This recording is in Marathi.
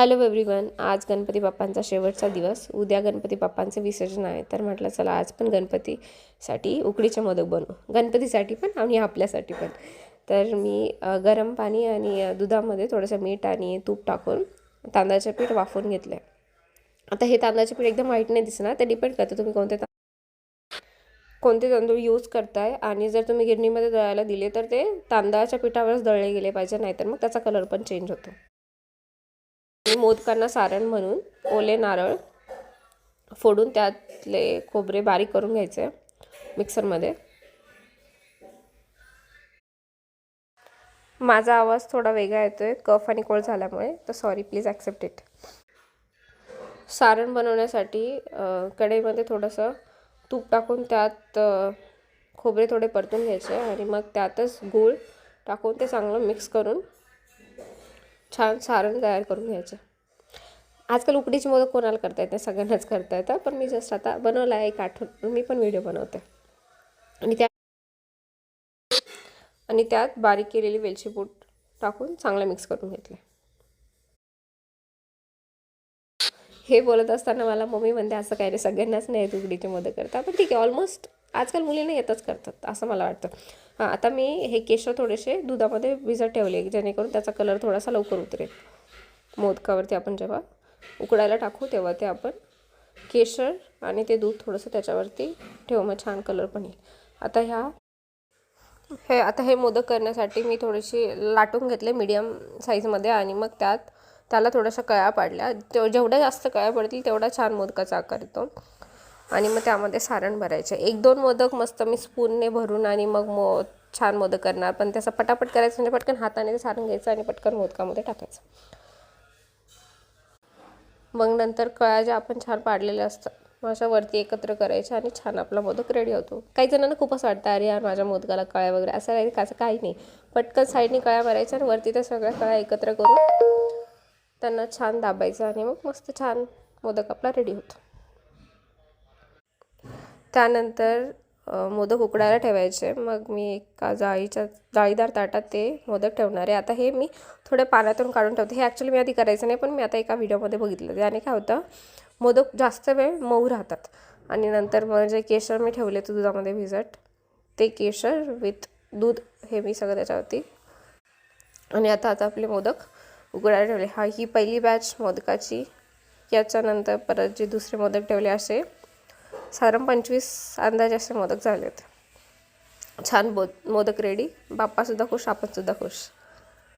Hello everyone. आज गणपती बाप्पांचा शेवटचा दिवस. उद्या गणपती बाप्पांचे विसर्जन आहे, तर म्हटलं चला आज पण गणपतीसाठी उकडीचे मोदक बनवू, गणपतीसाठी पण आणि आपल्यासाठी पण. तर मी गरम पाणी आणि दुधामध्ये थोडंसं मीठ आणि तूप टाकून तांदळाचं पीठ वाफवून घेतलं आहे. आता हे तांदळाचे पीठ एकदम व्हाईट नाही दिसणार, ते डिपेंड करतं तुम्ही कोणते तांदूळ यूज करताय. आणि जर तुम्ही गिरणीमध्ये दळायला दिले तर ते तांदळाच्या पिठावरच दळले गेले पाहिजे, नाहीतर मग त्याचा कलर पण चेंज होतो. मोदकांना सारण म्हणून ओले नारळ फोडून त्यातले खोबरे बारीक करून घ्यायचे मिक्सरमध्ये. माझा आवाज थोडा वेगळा येतोय कफ आणि कोल्ड झाल्यामुळे, तर सॉरी, प्लीज ॲक्सेप्ट इट. सारण बनवण्यासाठी कढईमध्ये थोडंसं तूप टाकून त्यात खोबरे थोडे परतून घ्यायचे आणि मग त्यातच गूळ टाकून ते चांगलं मिक्स करून छान सारण तयार करून घ्यायचं. आजकाल उकडीचे मोदक कोणाला करता येते, सगळ्यांनाच करता येतं, पण मी जस्ट आता बनवला आहे एक आठवण, मी पण व्हिडिओ बनवते. आणि त्यात बारीक केलेली वेलची पूड टाकून चांगलं मिक्स करून घेतलं. हे बोलत असताना मला मम्मी म्हणते असं काय रे, सगळ्यांनाच नाही येत उकडीचे मोदक करता, पण ठीक आहे, ऑलमोस्ट आजकाल मुलींना येतच करतात असं मला वाटतं. हां, आता मी हे केशर थोडेसे दुधामध्ये भिजत ठेवले, जेणेकरून त्याचा कलर थोडासा लवकर उतरेल. मोदकावरती आपण जेव्हा उकडायला टाकू तेव्हा ते आपण केशर आणि ते दूध थोडंसं त्याच्यावरती ठेवू, मग छान कलर पण येईल. आता हे मोदक करण्यासाठी मी थोडीशी लाटून घेतले मीडियम साईजमध्ये, आणि मग त्याला थोड्याशा कळ्या पाडल्या. जेवढ्या जास्त कळ्या पडतील तेवढा छान मोदकाचा आकार येतो. आणि मग त्यामध्ये सारण भरायचे. 1-2 मोदक मस्त मी स्पूनने भरून आणि मग छान मोदक करणार, पण त्याचा पटापट करायचं म्हणजे पटकन हाताने ते सारण घ्यायचं आणि पटकन मोदकामध्ये टाकायचं. मग नंतर कळ्या ज्या आपण छान पाडलेल्या असतात अशा वरती एकत्र करायच्या आणि छान आपला मोदक रेडी होतो. काही जणांना खूप असं वाटतं अरे यार माझ्या मोदकाला कळ्या वगैरे असं काही नाही. पटकन साईडने कळ्या मारायच्या आणि वरती त्या सगळ्या कळ्या एकत्र करून त्यांना छान दाबायचं आणि मग मस्त छान मोदक आपला रेडी होतो. त्यानंतर मोदक उकडायला ठेवायचे. मग मी एका जाळीदार ताटात ते मोदक ठेवणार आहे. आता हे मी थोड्या पाण्यातून काढून ठेवते. हे ॲक्च्युली मी आधी करायचं नाही, पण मी आता एका व्हिडिओमध्ये बघितलं. त्याने काय होतं, मोदक जास्त वेळ मऊ राहतात. आणि नंतर मग जे केशर मी ठेवले ते दुधामध्ये भिजत, ते केशर विथ दूध हे मी सगळं त्याच्यावरती. आणि आता आपले मोदक उकडायला ठेवले. ही पहिली बॅच मोदकाची. याच्यानंतर परत जे दुसरे मोदक ठेवले, असे साधारण 25 अंदाजे असे मोदक झाले होते. छान मोदक रेडी. बाप्पासुद्धा खुश, आपणसुद्धा खुश.